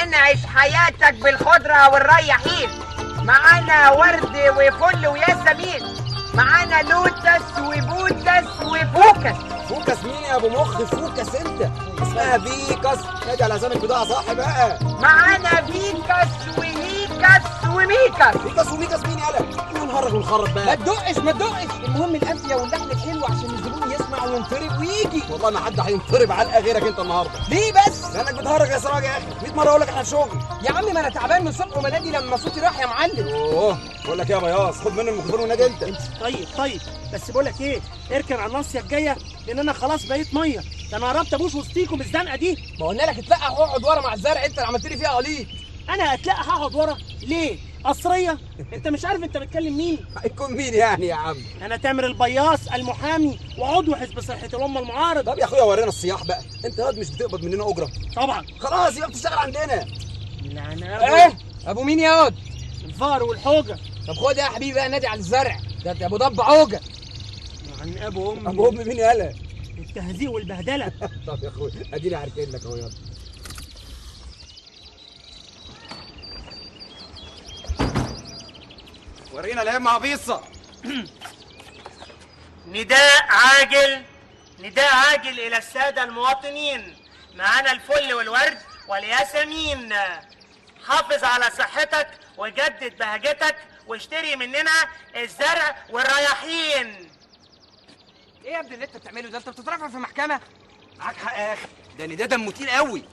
انعش حياتك بالخضرة والرياحين. معانا ورد وفل وياسمين، معانا لوتس وبوتس وفوكس. فوكس مين يا ابو مخ؟ فوكس انت، اسمها فيكس. نادي على اسامي البضاعه صح بقى. معانا فيكس وهيكس وميكس. فيكس وميكس مين يالا؟ نهرج ونخرب بقى. ما تدقش ما تدقش، المهم القافيه واللحن الحلو عشان الزبون يسمع وينطرب ويجي. والله ما حد هينطرب علقه غيرك انت النهارده. ليه بس؟ لانك بتهرج يا سراج يا اخي. 100 مره اقول لك احنا في شغل. يا عم ما انا تعبان من الصبح ومنادي لما صوتي راح يا معلم. اوه بقول لك ايه يا بياض، خد مني الميكروفون ونادي انت. طيب بس بقول لك ايه، اركن على الناصيه الجايه لان انا خلاص بقيت ميه. ده انا قربت ابوس وسطيكم الزنقه دي. ما قلنا لك اتلقى واقعد ورا مع الزرع، انت اللي عملت لي فيها قليط. انا اتلقى هقعد ورا ليه؟ قصريه؟ انت مش عارف انت بتكلم مين؟ هيكون مين يعني يا عم؟ انا تامر البياص المحامي وعضو حزب صحه الامه المعارض. طب يا اخويا ورينا الصياح بقى. انت ياض مش بتقبض مننا اجره؟ طبعا. خلاص يبقى بتشتغل عندنا. لا انا ايه؟ ابو مين يا واد؟ الفار والحوجه. طب خد يا حبيبي بقى نادي على الزرع، ده ابو ضب عوجه. عن ابو امي. ابو امي مين يالا؟ التهزيق والبهدله. طب يا اخويا اديني عارفين لك اهو. يلا ورينا الهمه عبيصه. نداء عاجل الى الساده المواطنين. معانا الفل والورد والياسمين. حافظ على صحتك وجدد بهجتك واشتري مننا الزرع والرياحين. ايه يا ابني اللي انت بتعمله ده؟ انت بتترفع في محكمه؟ معاك حق يا اخي، ده نداء دمه تقيل قوي.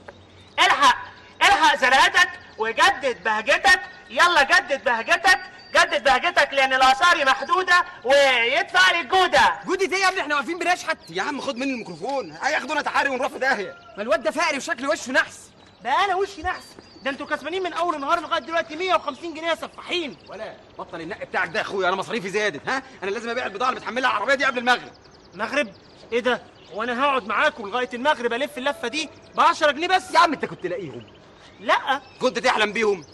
الحق زرعتك وجدد بهجتك. يلا جدد بهجتك لان الاثار محدوده ويدفع لي الجوده. جودة ايه يا ابني؟ احنا واقفين بنشحت. يا عم خد مني الميكروفون، هياخدونا تحري ونروح في داهيه. ما الواد ده فقري وشكله وشه نحس. بقى انا وشي نحس؟ ده انتوا كسبانين من اول النهار لغايه دلوقتي 150 جنيه سفاحين. ولا بطل النق بتاعك ده يا اخويا، انا مصاريفي زادت. ها انا لازم ابيع البضاعه اللي بتحملها العربيه دي قبل المغرب. مغرب؟ ايه ده؟ وانا هقعد معاكم لغايه المغرب الف اللفه دي ب 10 جنيه بس؟ يا عم انت كنت لاقيهم؟ لا. كنت تحلم بيهم؟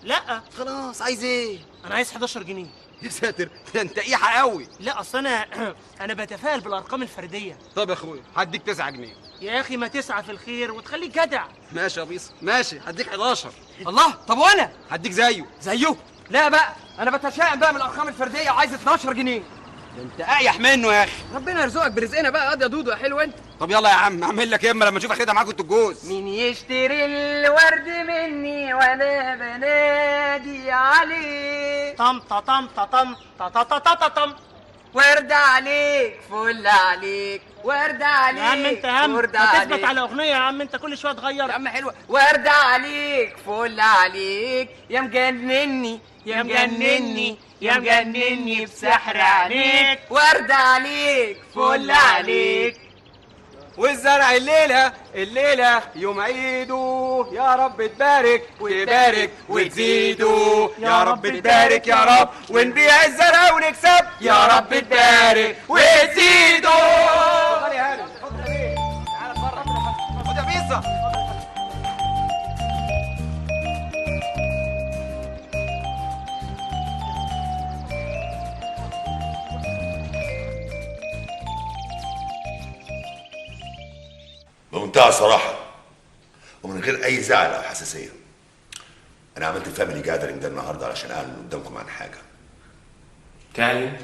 لا. خلاص عايز ايه؟ انا عايز 11 جنيه. يا ساتر ده انت قيحه قوي. لا اصل انا بتفائل بالارقام الفرديه. طب يا اخويا هديك 9 جنيه. يا اخي ما تسعى في الخير وتخليك جدع. ماشي يا بيص ماشي، هديك 11. الله، طب وانا؟ هديك زيه. لا بقى انا بتشائم بقى من الارقام الفرديه وعايز 12 جنيه. ده انت اقيح منه يا اخي. ربنا يرزقك برزقنا بقى. قاضي يا دودو يا حلو انت. طب يلا يا عم اعمل لك اما لما اشوف اخدها معاكم انتوا الجوز. مين يشتري الورد مني وانا بنادي عليه؟ طم طم طم طم. ورد عليك فل عليك، ورد عليك. يا عم انت ما تثبت على اغنيه يا عم، انت كل شويه تغير. يا عم حلوه. ورد عليك فل عليك يا مجنني يا مجنني بسحر عينيك. ورد عليك فل عليك. والزرع الليله يوم عيده، يا رب تبارك وتزيده. يا رب تبارك يا رب، ونبيع الزرع ونكسب. يا رب تبارك وتزيده. خد يا هاني، خد ايه؟ تعالى بره. خد يا بيصه. بمنتهى الصراحة ومن غير أي زعل أو حساسية، أنا عملت الفاميلي جاذرينج ده النهاردة علشان أعلن قدامكم عن حاجة. تعلن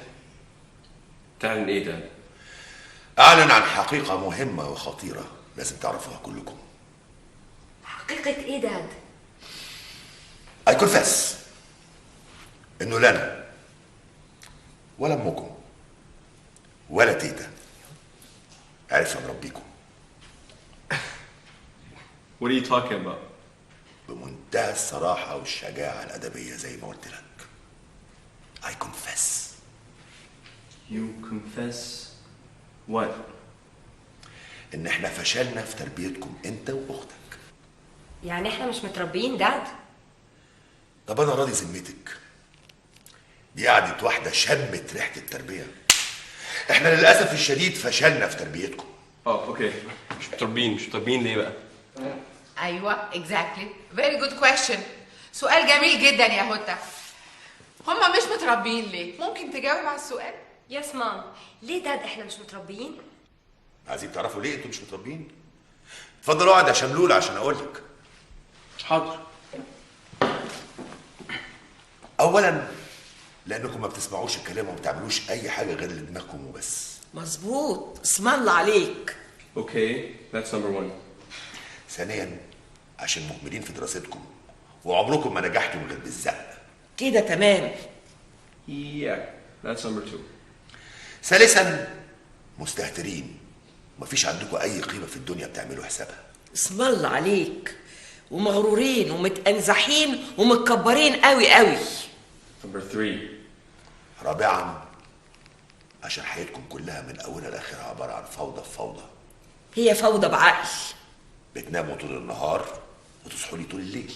إيه ده؟ أعلن عن حقيقة مهمة وخطيرة لازم تعرفوها كلكم. حقيقة ايه داد؟ I confess إنه لا أنا ولا أمكم ولا تيتا عرفنا نربيكم. What are you talking about? بمنتهى الصراحة والشجاعة الأدبية زي ما قلت لك. I confess. You confess what? إن إحنا فشلنا في تربيتكم أنت وأختك. يعني احنا مش متربيين داد؟ طب أنا راضي ذمتك. دي قعدة واحدة شمت ريحة التربية. إحنا للأسف الشديد فشلنا في تربيتكم. اوكي. مش متربيين ليه بقى؟ ايوه exactly very good question. سؤال جميل جدا يا هوتا. هما مش متربيين ليه؟ ممكن تجاوب على السؤال؟ يس مام. ليه داد احنا مش متربيين؟ عايزين تعرفوا ليه انتوا مش متربيين؟ اتفضلوا اقعد يا شملول عشان اقول لك. حاضر. اولا لانكم ما بتسمعوش الكلام وما بتعملوش اي حاجه غير اللي دماغكم وبس. مظبوط، اسم الله عليك. اوكي that's number 1. ثانيا عشان مهملين في دراستكم وعمركم ما نجحتم غير بالزق. كده تمام. Yeah that's number 2. ثالثا مستهترين، مفيش عندكم اي قيمه في الدنيا بتعملوا حسابها. اسم الله عليك. ومغرورين ومتأنزحين ومتكبرين قوي قوي. Number 3. رابعا عشان حياتكم كلها من اولها لاخرها عباره عن فوضى في فوضى. هي فوضى بعقل. بتناموا طول النهار وتصحوا لي طول الليل.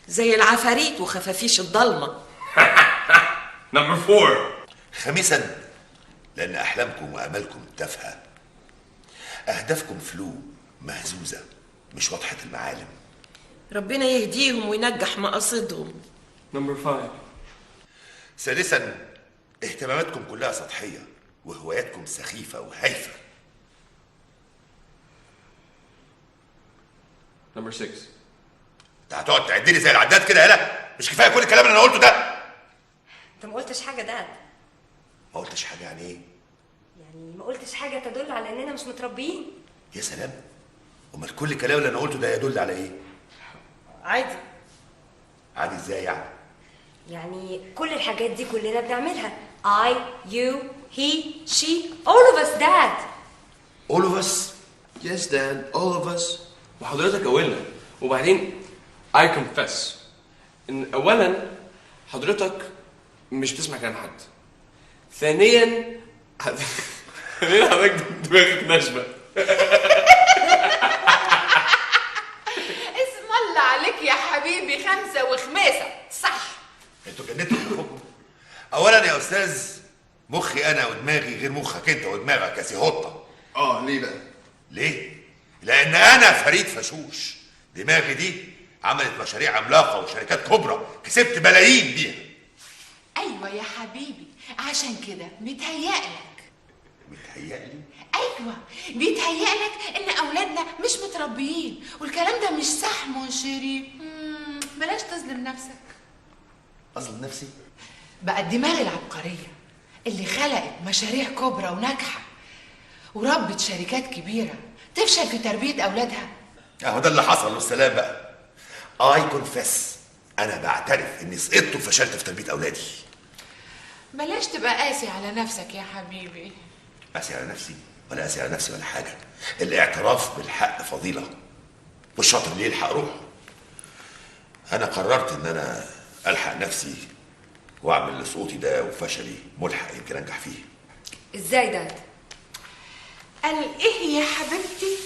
زي العفاريت وخفافيش الضلمه. Number 4. خامسا لان احلامكم وامالكم تافهه. اهدافكم فلو مهزوزه مش واضحه المعالم. ربنا يهديهم وينجح مقاصدهم. Number 5. سادسا اهتماماتكم كلها سطحيه وهواياتكم سخيفه وهايفه. Number 6. انت هتقعد تعد لي زي العداد كده؟ يالا مش كفايه كل الكلام اللي انا قلته ده؟ انت ما قلتش حاجه داد. ما قلتش حاجه يعني ايه؟ يعني ما قلتش حاجه تدل على اننا مش متربيين. يا سلام، امال كل الكلام اللي انا قلته ده يدل على ايه؟ عادي. عادي ازاي يعني؟ يعني كل الحاجات دي كلنا بنعملها. I, you, he, she, all of us, Dad. all of us. Yes dad all of us. وحضرتك أولنا. وبعدين I confess إن أولا حضرتك مش بتسمع كلام حد. ثانيا حضرتك دماغك ناشفة. اسم الله عليك يا حبيبي، 5 وخماسة صح. انتوا جننتوا مخكم. اولا يا استاذ مخي انا ودماغي غير مخك انت ودماغك يا سي هوطه. ليه بقى؟ ليه؟ لان انا فريد فشوش. دماغي دي عملت مشاريع عملاقه وشركات كبرى كسبت ملايين بيها. ايوه يا حبيبي، عشان كده متهيألك. متهيألي؟ ايوه بيتهيألك ان اولادنا مش متربيين، والكلام ده مش صح مون شيري. بلاش تظلم نفسك. اظلم نفسي؟ بقى الدماغ العبقريه اللي خلقت مشاريع كبرى وناجحه وربت شركات كبيره تفشل في تربيه اولادها. اهو ده اللي حصل والسلام بقى. اي كونفيس، انا بعترف اني سقطت وفشلت في تربيه اولادي. بلاش تبقى قاسي على نفسك يا حبيبي. قاسي على نفسي ولا قاسي على نفسي ولا حاجه. الاعتراف بالحق فضيله والشاطر اللي يلحق روحه. انا قررت ان انا الحق نفسي واعمل لسقوطي ده وفشلي ملحق يمكن انجح فيه. ازاي داد؟ قال ايه يا حبيبتي؟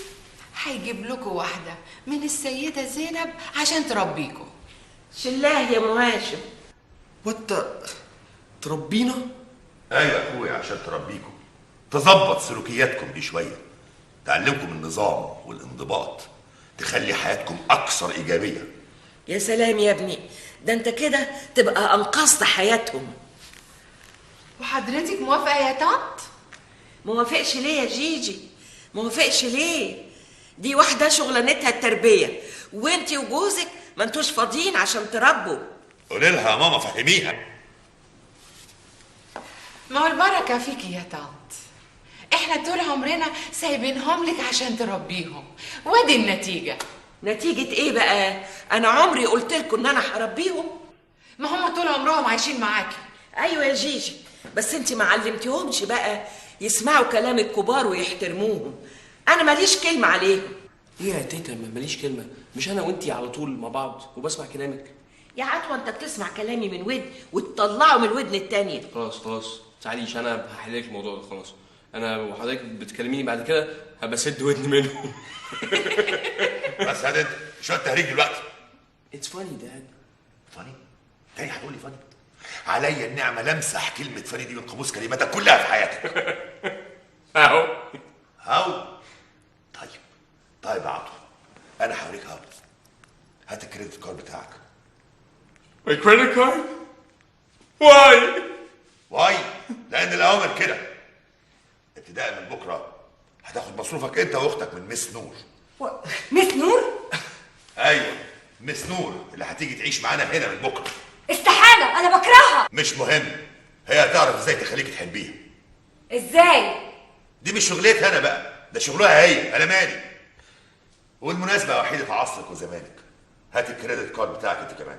هيجيب لكم واحده من السيده زينب عشان تربيكم. شلاه يا ام هاشم. وانت تربينا؟ ايوه يا اخويا عشان تربيكم، تظبط سلوكياتكم دي شويه، تعلمكم النظام والانضباط، تخلي حياتكم اكثر ايجابيه. يا سلام يا ابني، ده انت كده تبقى انقذت حياتهم. وحضرتك موافقه يا طنط؟ موافقش ليه يا جيجي؟ موافقش ليه؟ دي واحده شغلانتها التربيه، وانتي وجوزك ما انتوش فاضيين عشان تربوا. قولي لها يا ماما فهميها. ما هو البركه فيكي يا طنط، احنا طول عمرنا سايبينهم لك عشان تربيهم، وادي النتيجه. نتيجه ايه بقى؟ انا عمري قلت لكم ان انا هربيهم؟ ما هم طول عمرهم عايشين معاكي. ايوه يا جيجي، بس انتي ما علمتيهمش بقى يسمعوا كلام الكبار ويحترموهم. انا ماليش كلمه عليهم. ايه يا تيتا ماليش كلمه؟ مش انا وانتي على طول مع بعض وبسمع كلامك. يا عطوه انت بتسمع كلامي من ودن وتطلعه من الودن التانيه. خلاص تعاليش، انا هحللك الموضوع ده خلاص. انا وحضرتك بتكلميني بعد كده هبقى سد ودني منه. بس هات انت شويه تهريج دلوقتي. It's funny dad. فاني؟ تاني هتقولي فاني؟ عليا النعمه لمسح كلمه فاني دي من قاموس كلماتك كلها في حياتك. هاو؟ طيب يا عطوه، انا هوريك هاو. هات الكريدت كارد بتاعك. My credit card? Why? واي؟ لان الاوامر كده. ابتداء من بكره هتاخد مصروفك انت واختك من مس نور. مس نور؟ ايوه، مس نور اللي هتيجي تعيش معانا هنا من بكره. استحالة، أنا بكرهها. مش مهم، هي هتعرف ازاي تخليك تحبيها. إزاي؟ دي مش شغلتها انا بقى، ده شغلها هي، انا مالي. والمناسبه يا وحيده عصرك وزمانك، هات الكريدت كارد بتاعك انت كمان.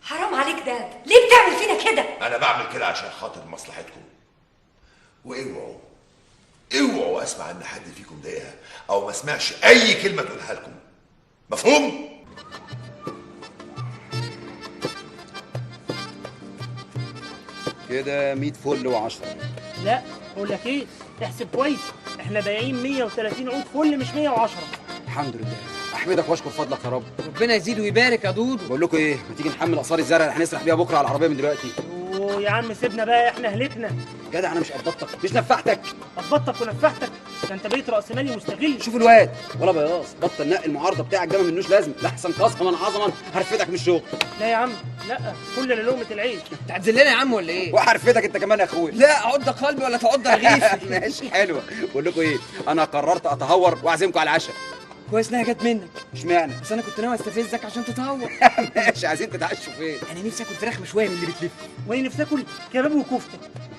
حرام عليك داد، ليه بتعمل فينا كده؟ انا بعمل كده عشان خاطر مصلحتكم. اوعوا اسمع ان حد فيكم ضايقها او ما اسمعش اي كلمه تقولها لكم. مفهوم؟ كده 100 فل و10. لا بقول لك ايه، احسب كويس، احنا بايعين 130 عود فل مش 110. الحمد لله، احمدك واشكر فضلك يا رب. ربنا يزيد ويبارك يا دودو. بقول لكم ايه، ما تيجي نحمل اثار الزرع اللي هنسرح بيها بكره على العربيه من دلوقتي. اوه يا عم سيبنا بقى، احنا هلكنا. جدع انا مش قبضتك، مش نفعتك. قبضتك ونفحتك، ده انت بقيت راس مالي مستغل. شوف الواد ولا بياص، بطل نقل المعارضه بتاعك ده ما منوش لازم، لاحسن قسما عظما هرفدك من الشغل. لا يا عم لا، كل لقمه العيش. انت هتذلنا يا عم ولا ايه؟ وهرفدك انت كمان يا اخويا. لا عض قلبي ولا تعض رغيفي. ماشي حلوه. بقول لكم ايه، انا قررت اتهور واعزمكم على العشاء. كويس انها جت منك. اشمعنى؟ بس انا كنت ناوي استفزك عشان تتهور. ماشي، عايزين تتعشوا فين؟ انا نفسي اكل فراخ مشويه من اللي بتلف. وانا نفسي اكل كباب وكفته.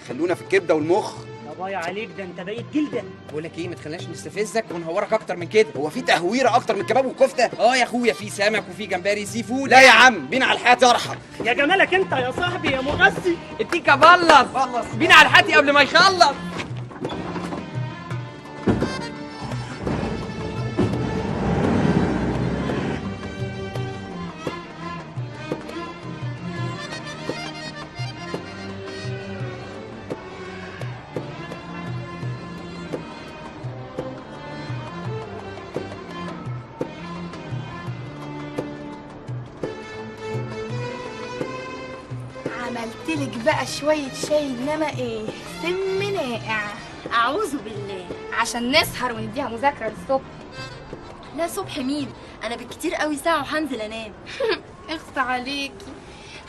خلونا في الكبده والمخ. يا بايع عليك، ده انت بقيت جلده. بقول لك ايه، ما تخليناش نستفزك ونهورك اكتر من كده. هو في تهويره اكتر من الكباب والكفته؟ اه يا اخويا، في سمك وفي جمبري سي فود. لا يا عم، بينا على الحياه يرحم. يا جمالك انت يا صاحبي يا مغسي. التيكا بلص بينا على الحاتي قبل ما يخلص. عملتلك بقى شوية شاي، انما ايه، سم ناقع. اعوذ بالله. عشان نسهر ونديها مذاكرة للصبح. لا صبح مين، انا بالكتير قوي ساعة وهنزل انام. اخص عليكي،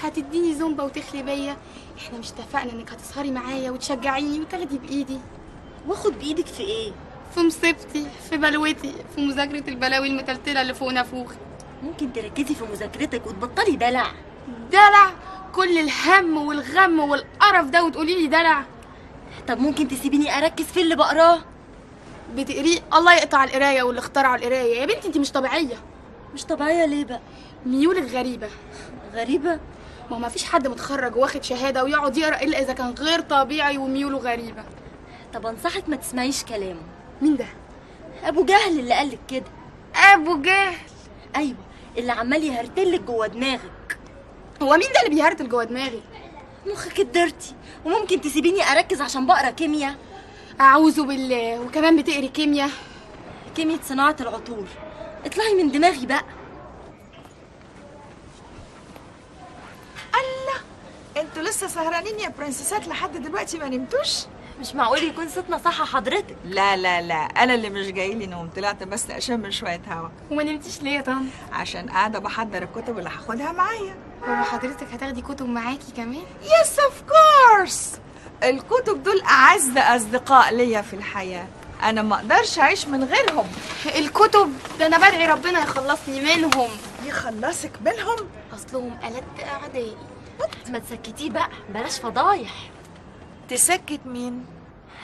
هتديني زومبا وتخلي بيا؟ احنا مش اتفقنا انك هتسهري معايا وتشجعيني وتاخدي بايدي؟ واخد بايدك في ايه؟ في مصيبتي، في بلوتي، في مذاكرة البلاوي المتلتلة اللي فوق نافوخي. ممكن تركزي في مذاكرتك وتبطلي دلع. دلع؟ كل الهم والغم والقرف ده وتقولي لي دلع؟ طب ممكن تسيبيني اركز في اللي بقراه؟ بتقريه؟ الله يقطع القرايه واللي اخترعوا القرايه. يا بنتي انت مش طبيعيه. مش طبيعيه ليه بقى؟ ميولك غريبه. غريبه؟ ما فيش حد متخرج واخد شهاده ويقعد يقرا الا اذا كان غير طبيعي وميوله غريبه. طب انصحك ما تسمعيش كلامه. مين ده؟ ابو جهل اللي قالك كده. ابو جهل؟ ايوه، اللي عمال يهرتلك جوه دماغك. هو مين ده اللي بيهرتل جوه دماغي؟ مخك اتدرتي. وممكن تسيبيني اركز عشان بقرا كيمياء. اعوذ بالله، وكمان بتقري كيمياء؟ كيمياء صناعه العطور. اطلعي من دماغي بقى. الله، انتوا لسه سهرانين يا برنسسات لحد دلوقتي ما نمتوش؟ مش معقول يكون صوتنا صح حضرتك. لا لا لا، انا اللي مش جايلي نوم، طلعت بس اشم شويه هوا. وما نمتيش ليه يا طنط؟ عشان قاعده بحضر الكتب اللي هاخدها معايا. هو حضرتك هتاخدي كتب معاكي كمان؟ يس اوف كورس، الكتب دول اعز اصدقاء ليا في الحياه، انا ما اقدرش اعيش من غيرهم. الكتب ده انا بدعي ربنا يخلصني منهم. يخلصك منهم؟ اصلهم ألد اعدائي. ما تسكتيه بقى، بلاش فضايح. تسكت مين؟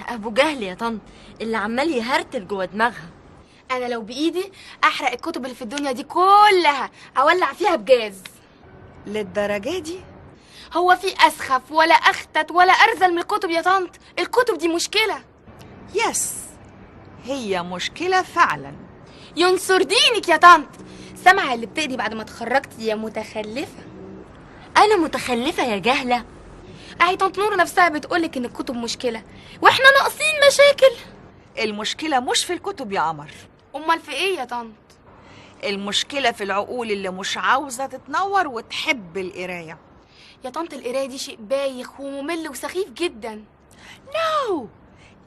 ابو جهل يا طنط، اللي عمال يهرتل جوه دماغها. انا لو بايدي احرق الكتب اللي في الدنيا دي كلها، اولع فيها بجاز. للدرجه دي؟ هو في اسخف ولا اختت ولا ارذل من الكتب يا طنط؟ الكتب دي مشكله. يس، هي مشكله فعلا. ينصر دينك يا طنط. سامعه اللي بتقري بعد ما اتخرجتي يا متخلفه؟ انا متخلفه يا جهله؟ اهي طنط نور نفسها بتقولك ان الكتب مشكله، واحنا ناقصين مشاكل. المشكله مش في الكتب يا قمر. امال في ايه يا طنط؟ المشكله في العقول اللي مش عاوزه تتنور وتحب القرايه. يا طنط القرايه دي شيء بايخ وممل وسخيف جدا. نو،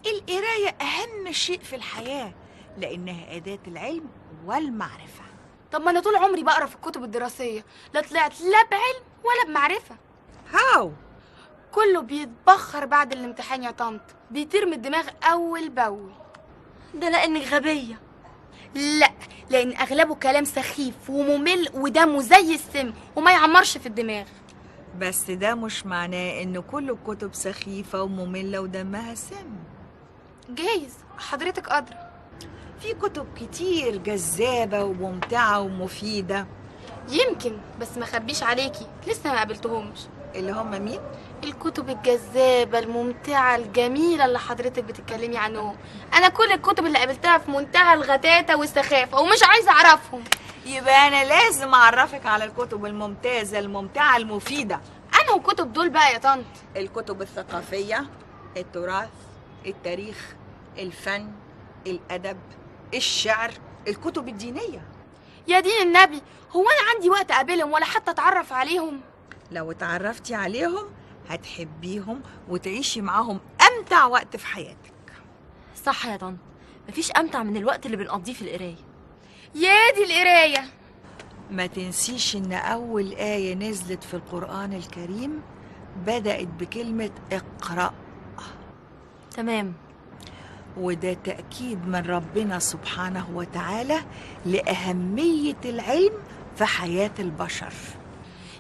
القرايه اهم شيء في الحياه، لانها اداه العلم والمعرفه. طب ما انا طول عمري بقرا في الكتب الدراسيه، لا طلعت لا بعلم ولا بمعرفه. هاو؟ كله بيتبخر بعد الامتحان يا طنط، بيطير من الدماغ اول باول. ده لانك غبيه. لا، لان اغلبه كلام سخيف وممل ودمه زي السم وما يعمرش في الدماغ. بس ده مش معناه ان كل الكتب سخيفة ومملة ودمها سم. جايز حضرتك قادرة. في كتب كتير جذابة وممتعة ومفيدة. يمكن، بس ما خبيش عليكي لسه ما قابلتهمش. اللي هم مين؟ الكتب الجذابة الممتعة الجميلة اللي حضرتك بتتكلمي عنهم. أنا كل الكتب اللي قابلتها في منتهى الغتاتة والسخافة ومش عايزة أعرفهم. يبقى أنا لازم أعرفك على الكتب الممتازة الممتعة المفيدة. أنا وكتب دول بقى يا طنط؟ الكتب الثقافية، التراث، التاريخ، الفن، الأدب، الشعر، الكتب الدينية. يا دين النبي، هو أنا عندي وقت أقابلهم ولا حتى أتعرف عليهم؟ لو اتعرفتي عليهم هتحبيهم وتعيشي معاهم أمتع وقت في حياتك. صح يا طنط، مفيش أمتع من الوقت اللي بنقضيه في القراية. يا دي القراية. ما تنسيش إن أول آية نزلت في القرآن الكريم بدأت بكلمة اقرأ. تمام. وده تأكيد من ربنا سبحانه وتعالى لأهمية العلم في حياة البشر.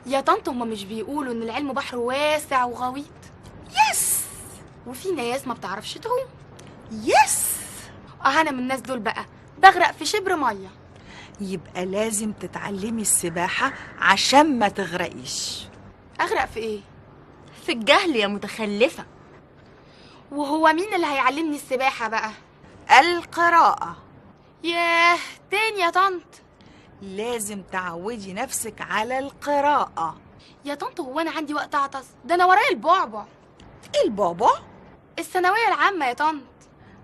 يا طنط، هما مش بيقولوا ان العلم بحر واسع وغويط؟ يس. وفي ناس ما بتعرفش تعوم. يس. انا من الناس دول بقى، بغرق في شبر ميه. يبقى لازم تتعلمي السباحة عشان ما تغرقيش. اغرق في ايه؟ في الجهل يا متخلفة. وهو مين اللي هيعلمني السباحة بقى؟ القراءة. ياه، تاني يا طنط؟ لازم تعودي نفسك على القراءة. يا طنط، هو أنا عندي وقت أعطس؟ ده أنا ورايا البعبع. إيه البعبع؟ الثانوية العامة يا طنط.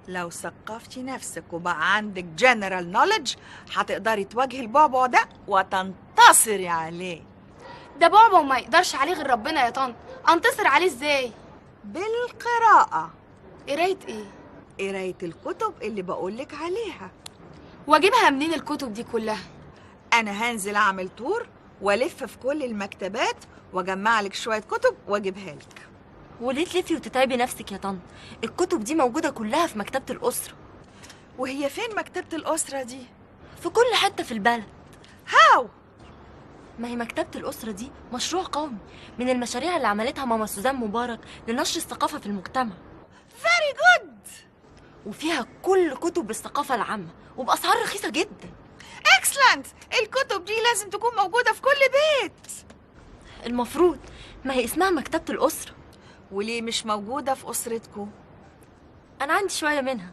لو ثقفتي نفسك وبقى عندك جنرال نوليدج هتقدري تواجهي البعبع ده وتنتصري عليه. ده بعبع وما يقدرش عليه غير ربنا يا طنط. أنتصر عليه إزاي؟ بالقراءة. قراية إيه؟ قراية الكتب اللي بقولك عليها. واجيبها منين الكتب دي كلها؟ أنا هنزل أعمل تور وألف في كل المكتبات وأجمع لك شوية كتب وأجيبها لك. وليه تلفي وتتعبي نفسك يا طنط؟ الكتب دي موجودة كلها في مكتبة الأسرة. وهي فين مكتبة الأسرة دي؟ في كل حتة في البلد. هاو؟ ما هي مكتبة الأسرة دي مشروع قومي من المشاريع اللي عملتها ماما سوزان مبارك لنشر الثقافة في المجتمع. Very good. وفيها كل كتب الثقافة العامة وبأسعار رخيصة جدا. Excellent. الكتب دي لازم تكون موجودة في كل بيت. المفروض، ما هي اسمها مكتبة الأسرة. وليه مش موجودة في أسرتكم؟ أنا عندي شوية منها.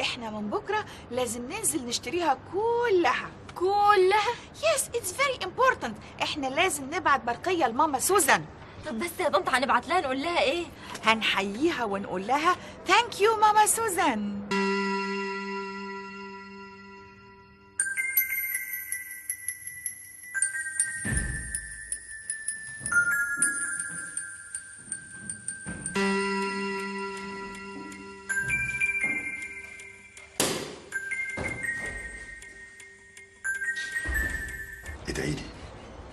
إحنا من بكرة لازم ننزل نشتريها كلها. كلها؟ Yes, it's very important. إحنا لازم نبعت برقية لماما سوزان. طب بس يا طنط هنبعت لها نقول لها إيه؟ هنحييها ونقول لها Thank you ماما سوزان.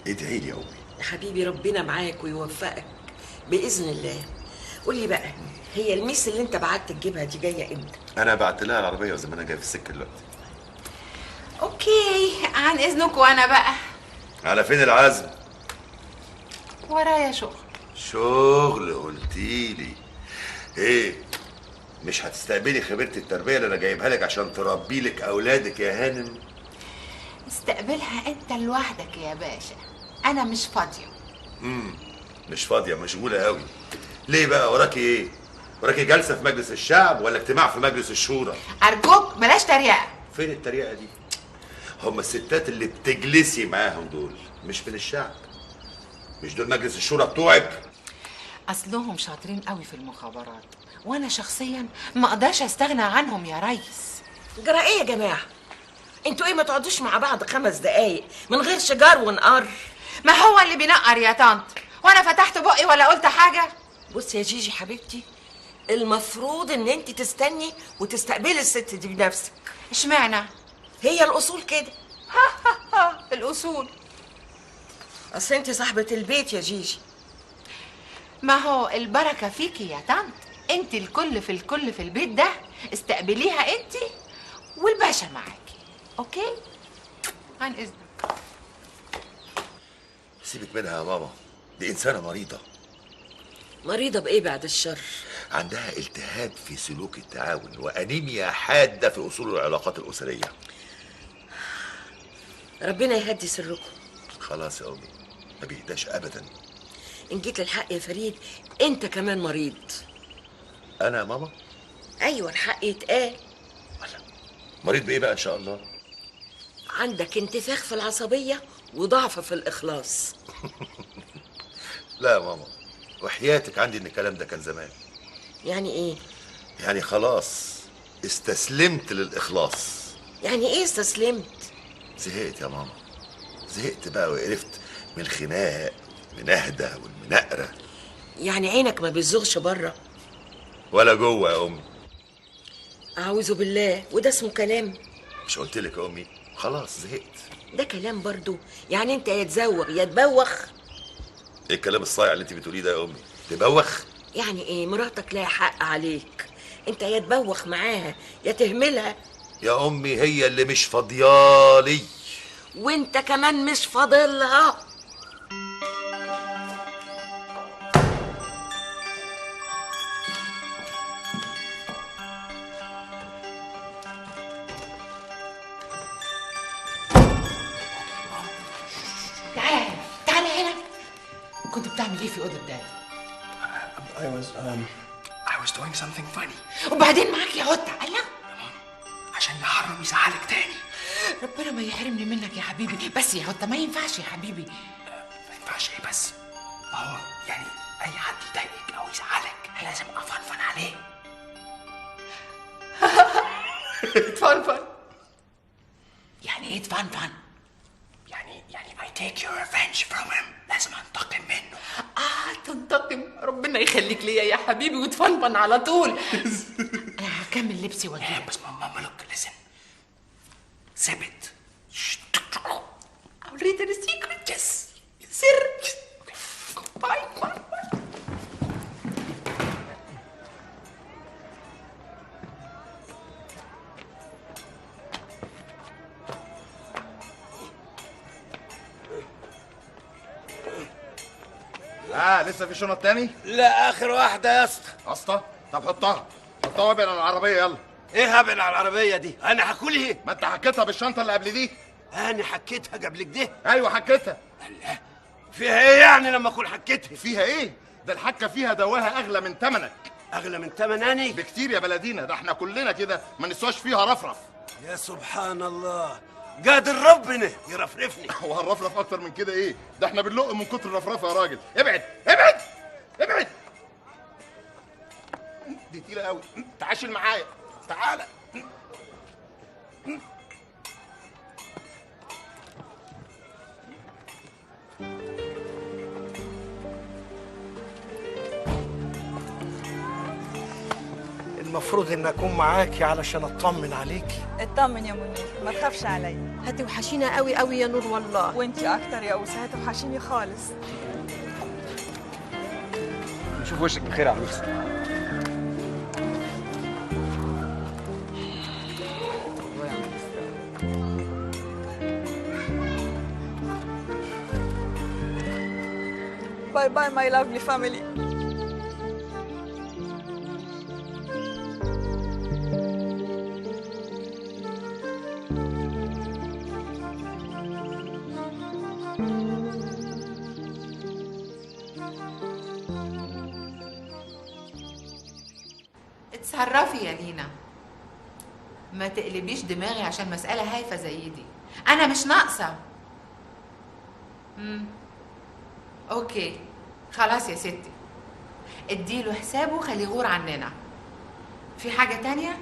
ادعي لي يا امي. حبيبي ربنا معاك ويوفقك باذن الله. قولي بقى، هي الميس اللي انت بعت تجيبها دي جايه امتى؟ انا بعت لها العربيه وزمانها جايه في السكه دلوقتي. اوكي، عن اذنك. وانا بقى على فين العزم؟ ورايا شغل. شغل قلتيلي؟ ايه، مش هتستقبلي خبيره التربيه اللي انا جايبها لك عشان تربي لك اولادك يا هانم؟ استقبلها انت لوحدك يا باشا، انا مش فاضيه. مش فاضيه، مشغوله قوي. ليه بقى، وراكي ايه؟ وراكي جلسه في مجلس الشعب ولا اجتماع في مجلس الشورى؟ ارجوك بلاش تريقه. فين التريقه دي؟ هم الستات اللي بتجلسي معاهم دول مش من الشعب؟ مش دول مجلس الشورى بتوعك؟ اصلهم شاطرين قوي في المخابرات، وانا شخصيا ما اقدرش استغنى عنهم يا ريس. جرى ايه يا جماعه؟ انتوا ايه ما تقعدوش مع بعض 5 دقايق من غير شجار ونقر؟ ما هو اللي بينقر يا طنط، وانا فتحت بقي ولا قلت حاجه؟ بصي يا جيجي حبيبتي، المفروض ان انت تستني وتستقبلي الست دي بنفسك. اشمعنى؟ هي الاصول كده. الاصول؟ اصل انت صاحبه البيت يا جيجي. ما هو البركه فيكي يا طنط، انت الكل في الكل في البيت ده، استقبليها انت والباشا معاكي. اوكي؟ عن اذنك. سيبك منها يا ماما، دي انسانه مريضه. مريضة بإيه بعد الشر؟ عندها التهاب في سلوك التعاون وانيميا حاده في اصول العلاقات الاسريه. ربنا يهدي سركم. خلاص يا امي، ما بيهداش ابدا. إن جيت للحق يا فريد، أنت كمان مريض. انا يا ماما؟ أيوة الحق يتقال. مريض بايه بقى ان شاء الله؟ عندك انتفاخ في العصبية وضعف في الإخلاص. لا يا ماما، وحياتك عندي ان الكلام ده كان زمان. يعني إيه؟ يعني خلاص استسلمت للاخلاص. يعني إيه استسلمت؟ زهقت يا ماما، زهقت بقى وقرفت من الخناق من اهدى والمنقره. يعني عينك ما بتزغش بره ولا جوه يا امي. أعوذ بالله، وده اسمه كلام؟ مش قلت لك يا امي خلاص زهقت؟ ده كلام برضو. يعني انت يا تزوغ يا تبوخ. ايه الكلام الصايع اللي انت بتقوليه ده يا امي؟ تبوخ؟ يعني ايه؟ مراتك لها حق عليك، انت يا تبوخ معاها يا تهملها. يا امي هي اللي مش فاضيالي، وانت كمان مش فاضلها. تعالى هنا. كنت بتعمل ايه في اوضه داد؟ I was doing something funny. وبعدين معاك يا هوتا. الله، عشان نحرم يزعلك تاني. ربنا ما يحرمني منك يا حبيبي. بس يا هوتا ما ينفعش يا حبيبي. ما ينفعش ايه بس؟ ما هو يعني اي حد يضايقك او يزعلك لازم افنفن عليه. تفنفن؟ يعني ايه تفنفن؟ يعني I take your revenge from him. لازم انتقم منه. تنتقم؟ ربنا يخليك ليا يا حبيبي وتفنفن على طول. انا هكمل لبسي واجي. بس ماما look listen. Zip it. I'll read the secret. Yes. سر. باي باي. لسه في شنط تاني؟ لا اخر واحده يا اسطى. اسطى؟ طب حطها وابعد عن العربيه يلا. ايه هبل على العربيه دي؟ انا هاكل ايه؟ ما انت حكيتها بالشنطه اللي قبل دي. انا حكيتها قبل كده؟ ايوه حكيتها. الله، فيها ايه يعني لما اكون حكيتها؟ فيها ايه؟ ده الحكه فيها دواها اغلى من ثمنك. اغلى من ثمناني؟ بكتير يا بلدينا، ده احنا كلنا كده ما نسواش فيها رفرف. يا سبحان الله، قادر ربنا يرفرفني. هو هنرفرف اكتر من كده ايه؟ ده احنا بنلق من كتر الرفرفه يا راجل. ابعد ابعد ابعد. دي تقيله قوي. تعاشل معايا تعالى. المفروض ان اكون معاكي علشان اطمن عليكي. اطمن يا منير، ما تخافش عليا. هتوحشينا قوي قوي يا نور والله. وانتي اكتر يا اوسه، هتوحشيني خالص. نشوف وشك بخير يا عروسه. باي باي ماي لافلي فاميلي. اتصرفي يا لينا، ما تقلبيش دماغي عشان مسألة هايفة زي دي. أنا مش ناقصة. أوكي خلاص يا ستي، اديله حسابه وخليه يغور عننا. في حاجة تانية؟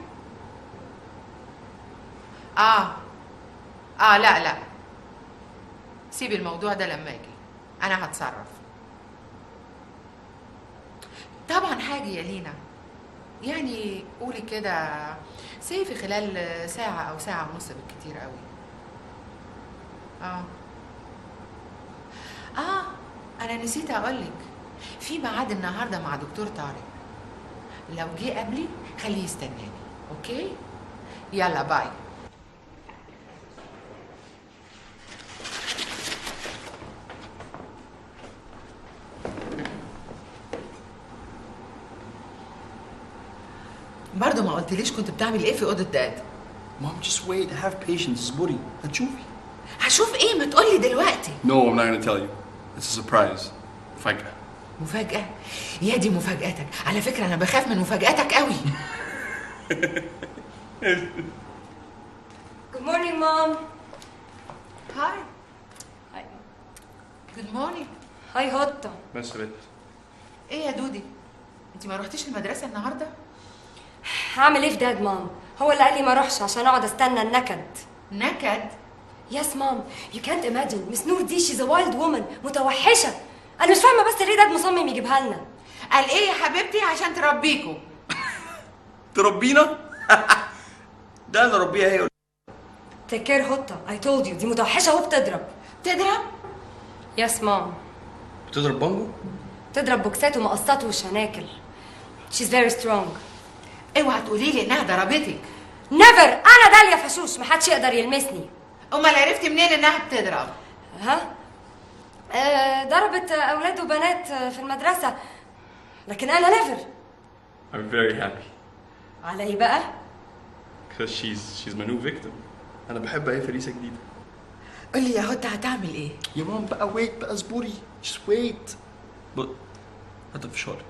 لا سيبي الموضوع ده لما اجي، أنا هتصرف. طبعا حاجة يا لينا، يعني قولي كده سي في خلال ساعة أو ساعة ونص بالكتير قوي. أنا نسيت أقولك، في ميعاد النهاردة مع دكتور طارق، لو جه قبلي خليه يستناني. أوكي؟ يلا باي. برضه ما قلتليش كنت بتعمل ايه في اوضه داد؟ Mom, just wait. Have patience. اصبري. هتشوفي. هشوف ايه؟ ما تقولي دلوقتي. No, I'm not gonna tell you. It's a surprise. مفاجأة. مفاجأة؟ يا دي مفاجأتك، على فكرة أنا بخاف من مفاجأتك قوي. Good morning, Mom. Hi. Hi. Good morning. هاي هوتا. بس يا بنت. ايه يا دودي؟ انت ما رحتيش المدرسة النهاردة؟ هعمل ايه في داد مام؟ هو اللي قال لي ما اروحش عشان اقعد استنى النكد. نكد؟ يس مام، you can't imagine. مس نور دي she's a wild woman، متوحشة. انا مش فاهمة بس ليه داد مصمم يجيبها لنا. قال ايه يا حبيبتي؟ عشان تربيكوا. تربينا؟ ده اللي ربيها هي. Take care هوتا، I told you دي متوحشة وبتضرب. تضرب؟ يس مام. بتضرب بانجو؟ تضرب بوكسات ومقصات وشناكل. She's very strong. اوعى تقولي لي انها ضربتك. Never. انا داليا فشوش، محدش يقدر يلمسني. امال عرفتي منين انها بتضرب؟ ها؟ ضربت اولاد وبنات في المدرسة، لكن انا never. I'm very happy. على ايه بقى؟ Because she's my new victim. أنا بحب أي فريسة جديدة. قولي يا هوتا هتعمل ايه؟ يا مام بقى wait بقى اصبري. Just wait. هتفشلك.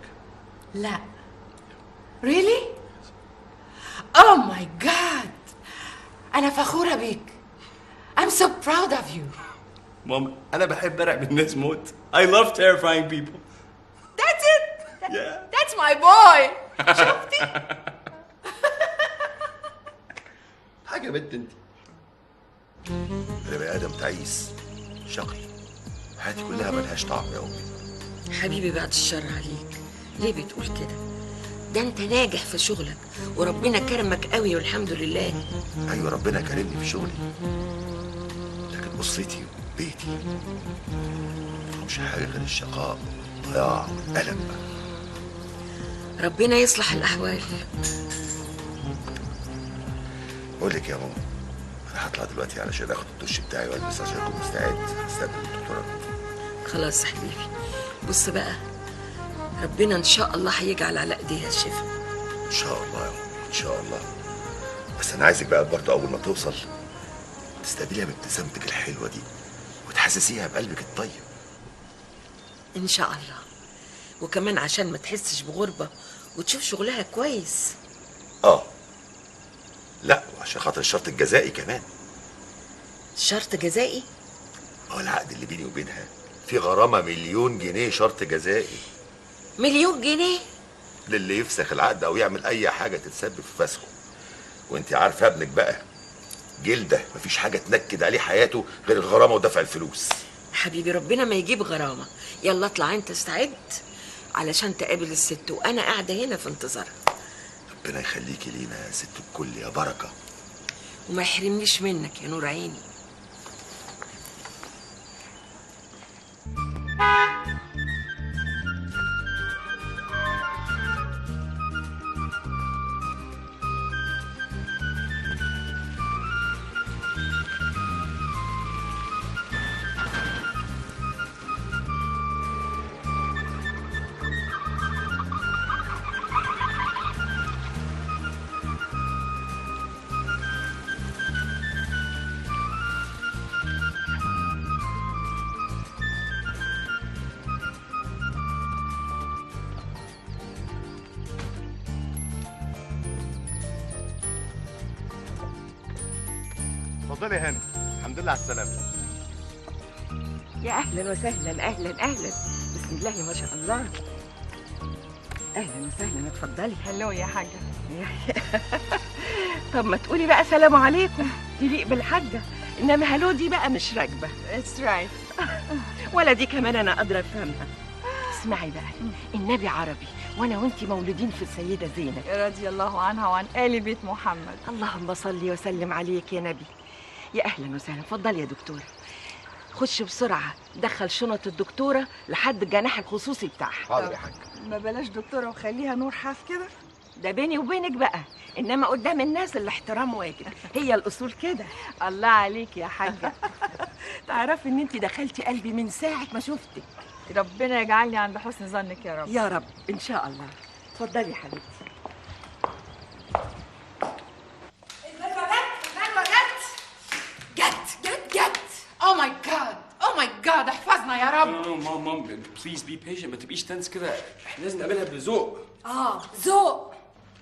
لا. Really? Oh my God. أنا فخورة بيك. I'm so proud of you. ماما أنا بحب أرعب الناس موت. I love terrifying people. That's it. Yeah. That's my boy. شفتي؟ حاجة بنت أنت. أنا بني آدم تعيس شقي، حياتي كلها ملهاش طعم يا أمي. حبيبي بعد الشر عليك، ليه بتقول كده؟ ده انت ناجح في شغلك وربنا كرمك قوي والحمد لله. أيوة ربنا كرمني في شغلي، لكن أسرتي وبيتي مش حاجة غير الشقاء والضياع والألم. ربنا يصلح الأحوال. بقول لك يا ماما، أنا هطلع دلوقتي علشان آخد الدش بتاعي وألبس عشان أكون مستعد أستقبل الدكتورة. خلاص يا حبيبي، بص بقى، ربنا إن شاء الله هيجعل على إيديها الشفاء. إن شاء الله يا أمي، إن شاء الله. بس أنا عايزك بقى برضه أول ما توصل تستقبليها بابتسامتك الحلوة دي وتحسسيها بقلبك الطيب. إن شاء الله، وكمان عشان ما تحسش بغربة وتشوف شغلها كويس. لا، وعشان خاطر الشرط الجزائي كمان. شرط جزائي؟ هو العقد اللي بيني وبينها في غرامة 1,000,000 جنيه شرط جزائي. 1,000,000 جنيه؟ للي يفسخ العقد أو يعمل أي حاجة تتسبب في فسخه. وأنت عارفة ابنك بقى جلدة، مفيش حاجة تنكد عليه حياته غير الغرامة ودفع الفلوس. حبيبي ربنا ما يجيب غرامة. يلا اطلع انت استعد علشان تقابل الست، وأنا قاعدة هنا في انتظارها. ربنا يخليكي لينا يا ست الكل يا بركة. وما يحرمنيش منك يا نور عيني. اتفضلي يا هاني، الحمد لله على السلامة. يا أهلا وسهلا، أهلا أهلا، بسم الله ما شاء الله. أهلا وسهلا، اتفضلي. هلو يا حاجة. طب ما تقولي بقى سلام عليكم، تليق بالحاجة، إنما هلو دي بقى مش راكبة. It's right. ولا دي كمان أنا قادرة أفهمها. اسمعي بقى، النبي عربي وانا وانتي مولودين في السيده زينب رضي الله عنها وعن ال بيت محمد. اللهم صل وسلم عليك يا نبي. يا اهلا وسهلا، اتفضلي يا دكتوره. خش بسرعه دخل شنط الدكتوره لحد الجناح الخصوصي بتاعها. حاضر يا حاج. ما بلاش دكتوره وخليها نور حاف كده. ده بيني وبينك بقى، انما قدام الناس الاحترام واجب، هي الاصول كده. الله عليك يا حاجه. تعرفي ان انتي دخلتي قلبي من ساعه ما شفتك. ربنا يجعلني عند حسن ظنك يا رب. يا رب ان شاء الله. اتفضلي يا حبيبتي. God احفظنا يا رب. مام بليز بي بيشنت، ما تبقيش تنس كده، احنا لازم نعملها بذوق. ذوق.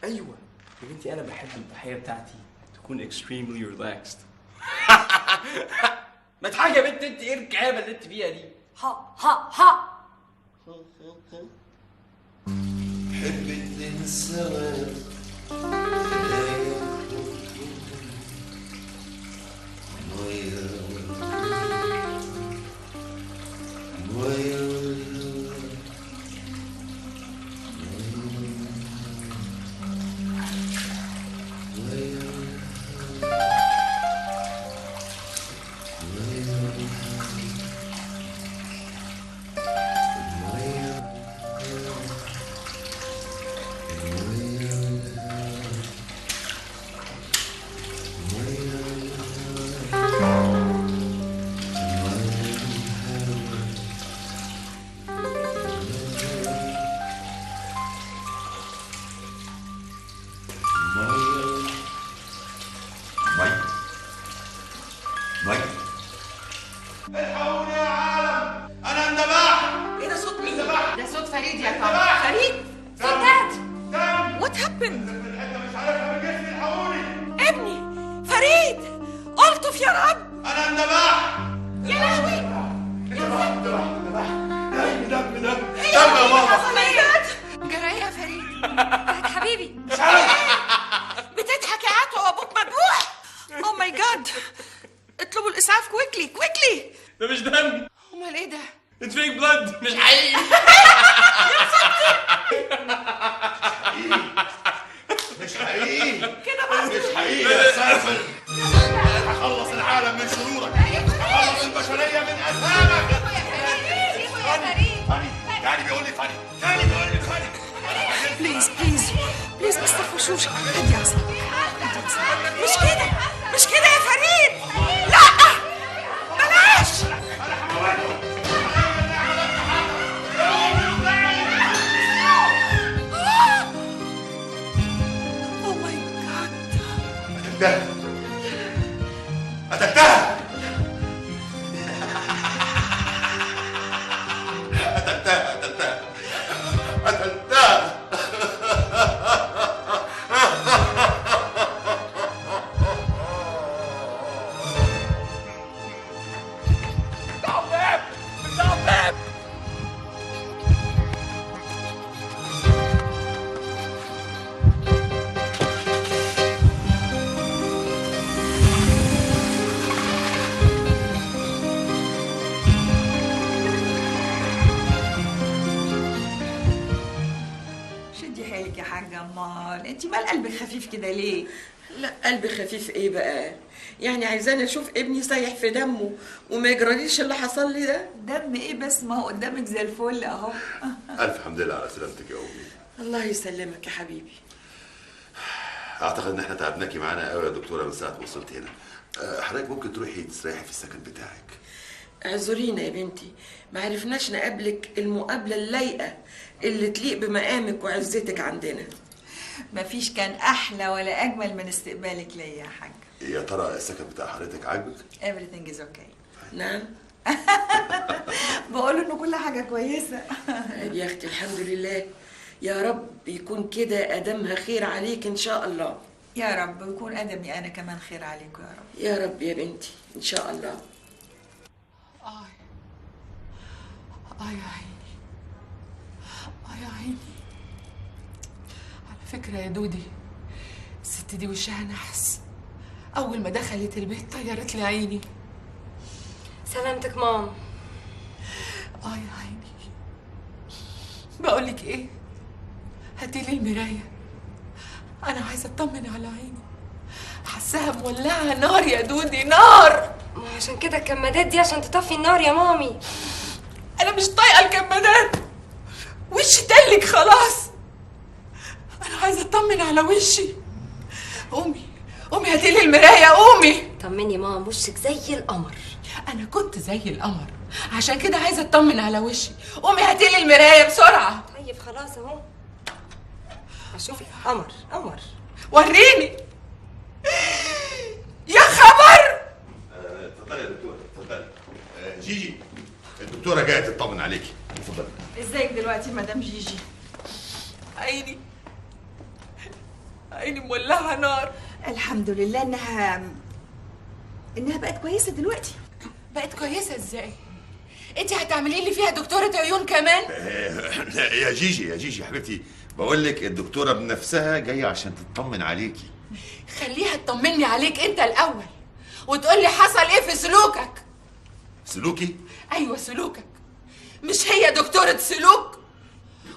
ايوه يا بنتي، انا بحب الضحيه بتاعتي تكون extremely relaxed. ما تضحكي يا بنت، انت ايه الكعابه اللي انت فيها دي؟ ها حب اتنين سوا الحقوني يا عالم، انا اندبحت. ايه ده صوت مين؟ اندبحت. ده صوت فريد يا طارق. فريد؟ ستات. وات هابند؟ مش عارفها من جسمي، الحقوني. ابني فريد، الطف يا رب. انا اندبحت. يا لهوي. دم يا ماما. جرى يا فريد؟ حبيبي بتضحك يا عطوة وابوك مذبوح. او ماي جاد، اطلبوا الاسعاف كويكلي كويكلي. ده مش دم، امال ايه ده؟ اتس فيك بلاد، مش حقيقي. مش حقيقي كده بقى مش حقيقي يا سافر. هخلص العالم من شرورك، هخلص البشرية من أثامك. يعني بيقول لي فاني، يعني بيقول لي فاني. بليز بليز بليز ما تستفرشوش. هدي اعصابك، مش كده مش كده يا فريد. لا بلاش. او ماي جاد، قتلتها قتلتها. شدي حيلك يا حاجة. امال انت مال قلبك خفيف كده ليه؟ لا قلبي خفيف ايه بقى؟ يعني عايزاني اشوف ابني سايح في دمه وما يجراليش اللي حصل لي ده. دم ايه بس؟ ما هو قدامك زي الفل اهو. ألف حمد لله على سلامتك يا أمي. الله يسلمك يا حبيبي. أعتقد إن إحنا تعبناكي معانا قوي يا دكتورة من ساعة ما وصلت هنا. حضرتك ممكن تروحي تستريحي في السكن بتاعك. اعذرينا يا بنتي، ما عرفناش نقابلك المقابلة اللايقة اللي تليق بمقامك وعزتك عندنا. مفيش كان احلى ولا اجمل من استقبالك ليا يا حاج. يا ترى السكن بتاع حضرتك عاجبك؟ everything is okay. نعم. بقول انه كل حاجة كويسة. يا اختي الحمد لله، يا رب يكون كده ادمها خير عليك ان شاء الله. يا رب يكون ادمي انا كمان خير عليكم يا رب. يا رب يا بنتي ان شاء الله. يا عيني، يا عيني. على فكرة يا دودي، الست دي وشها نحس. أول ما دخلت البيت طيرت لي عيني. سلامتك مام. يا عيني. بقولك إيه؟ هاتيلي المراية، أنا عايزة أطمن على عيني. حاساها مولعة نار يا دودي، نار. ما عشان كده الكمادات دي عشان تطفي النار يا مامي. أنا مش طايقة الكمادات، وشي تلج خلاص. أنا عايزة أطمن على وشي. قومي هاتيلي المراية، قومي. طمني مام، وشك زي القمر. أنا كنت زي القمر، عشان كده عايزة أطمن على وشي. قومي هاتيلي المراية بسرعة. طيب خلاص أهو. أشوفك قمر قمر. وريني. يا خبر. اتفضلي يا دكتورة، اتفضلي. جيجي الدكتوره جايه تطمن عليكي. اتفضلي. ازيك دلوقتي مدام جيجي؟ عيني مولعه نار. الحمد لله انها بقت كويسه دلوقتي. بقت كويسه ازاي؟ انت هتعملي لي فيها دكتوره عيون كمان؟ يا جيجي يا حبيبتي، بقول لك الدكتوره بنفسها جايه عشان تطمن عليكي. خليها تطمني عليك انت الاول وتقول لي حصل ايه في سلوكك. سلوكي؟ ايوه سلوكك. مش هي دكتوره سلوك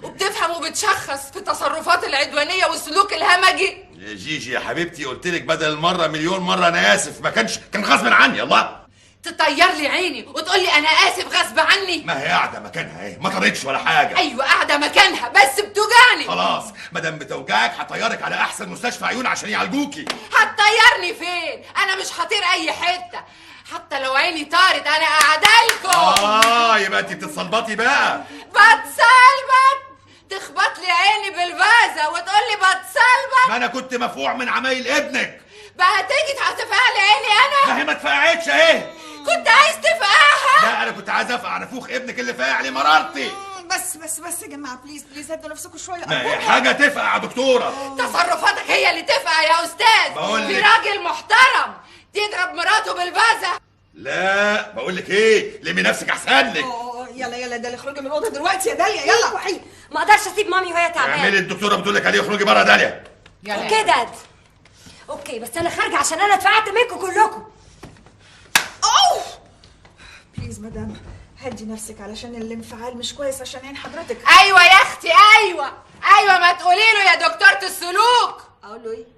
وبتفهم وبتشخص في التصرفات العدوانيه والسلوك الهمجي؟ يا جيجي يا حبيبتي، قلت لك بدل المره مليون مره انا اسف، كان غصب عني. الله، تطير لي عيني وتقول لي انا اسف غصب عني. ما هي قاعده مكانها اهي، ما طارتش ولا حاجه. ايوه قاعده مكانها بس بتوجعني. خلاص ما دام بتوجعك هطيرك على احسن مستشفى عيون عشان يعالجوكي. هتطيرني فين؟ انا مش هطير اي حته، حتى لو عيني طارت انا قاعده لكم. يبقى انت بتتصلبطي بقى. بتصلبط؟ تخبط لي عيني بالفازه وتقول لي بتصلبط؟ ما انا كنت مفوع من عمايل ابنك. بقى تيجي هتفقع لي عيني انا؟ ما هي ما اتفقعتش اهي. كنت عايز تفقعها؟ لا انا كنت عايز افقع نافوخ ابنك اللي فاقع لي مرارتي. بس يا جماعه بليز هدوا نفسكم شويه. ما هي حاجه تفقع يا دكتوره. تصرفاتك هي اللي تفقع يا استاذ. بقول في لك. راجل محترم تضرب مراته بالفازه. لا بقول لك ايه، لمي نفسك احسن لك. يلا داليا اخرجي من الاوضه دلوقتي يا داليا يلا. روحي، ما اقدرش اسيب مامي وهي تعبانه. اعملي الدكتوره بتقول لك عليه، اخرجي بره داليا. اوكي داد، اوكي بس انا خارجه عشان انا اتفقعت منكم كلكم. بليز مدام هدي نفسك علشان الانفعال مش كويس عشان عين حضرتك. ايوه يا اختي ايوه ما تقولي له يا دكتوره السلوك. اقول له ايه؟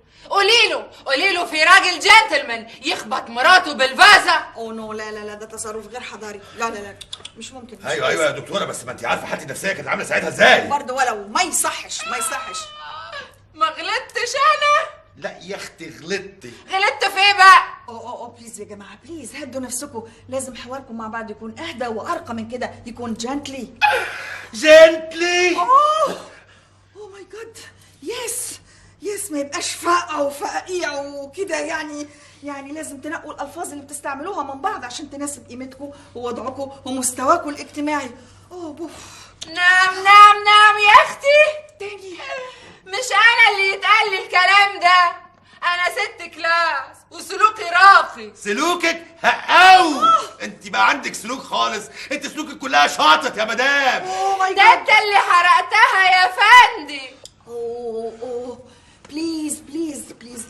قولي له في راجل جنتلمان يخبط مراته بالفازه. اوه نو لا ده تصرف غير حضاري. لا مش ممكن. مش ايوه يا دكتوره، بس ما انت عارفه حالتي النفسيه كانت عامله ساعتها ازاي. برضه ولو ما يصحش. ما غلطتش انا. لا يا اختي غلطتي. غلطت في ايه بقى؟ اوه بليز يا جماعه بليز هدوا نفسكم. لازم حواركم مع بعض يكون اهدى وارقى من كده، يكون جنتلي. اوه ماي جاد. يس ما يبقاش فقع وفقيع وكده. يعني لازم تنقوا الالفاظ اللي بتستعملوها من بعض عشان تناسب قيمتكم ووضعكم ومستواكم الاجتماعي. اوه بوف. نعم يا اختي. تاني مش انا اللي يتقال لي الكلام ده. انا ست كلاس وسلوكي راقي. سلوكك انت بقى عندك سلوك خالص، انت سلوكك كلها شاطت يا مدام. ده انت اللي حرقتها يا فندي. اوه بليز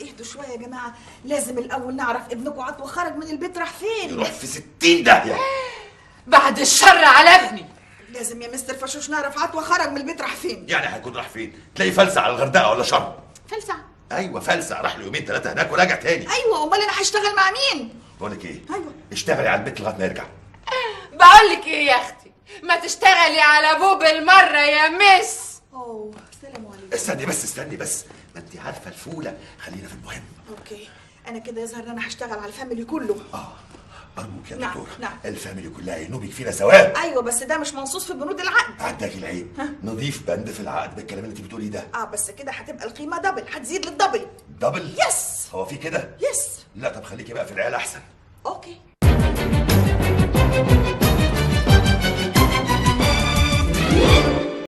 اهدوا شويه يا جماعه. لازم الاول نعرف ابنكم عطوه خرج من البيت راح فين. يروح في 60 داهيه. بعد الشر على ابني. لازم يا مستر فشوش نعرف عطوه خرج من البيت راح فين. يعني هيكون راح فين؟ تلاقي فلسع على الغردقه ولا شرم. فلسع؟ ايوه فلسع، راح له يومين 3 هناك وراجع تاني. ايوه امال انا هشتغل مع مين؟ بقول لك ايه؟ ايوه اشتغلي على البيت لغايه ما يرجع. بقول لك ايه يا اختي، ما تشتغلي على ابوه بالمره يا مس. اوه سلام عليكم. استني بس ما انت عارفه الفوله، خلينا في المهم. اوكي انا كده يظهر ان انا هشتغل على الفاميلي كله. ارجوك يا نعم، دكتوره. نعم. الفاميلي كلها ينوبك فينا ثواب. ايوه بس ده مش منصوص في بنود العقد. عداك العيب. نضيف بند في العقد بالكلام اللي انت بتقوليه ده. بس كده هتبقى القيمه دبل، هتزيد للدبل. دبل؟ يس. هو في كده؟ يس. لا طب خليكي بقى في العيال احسن. اوكي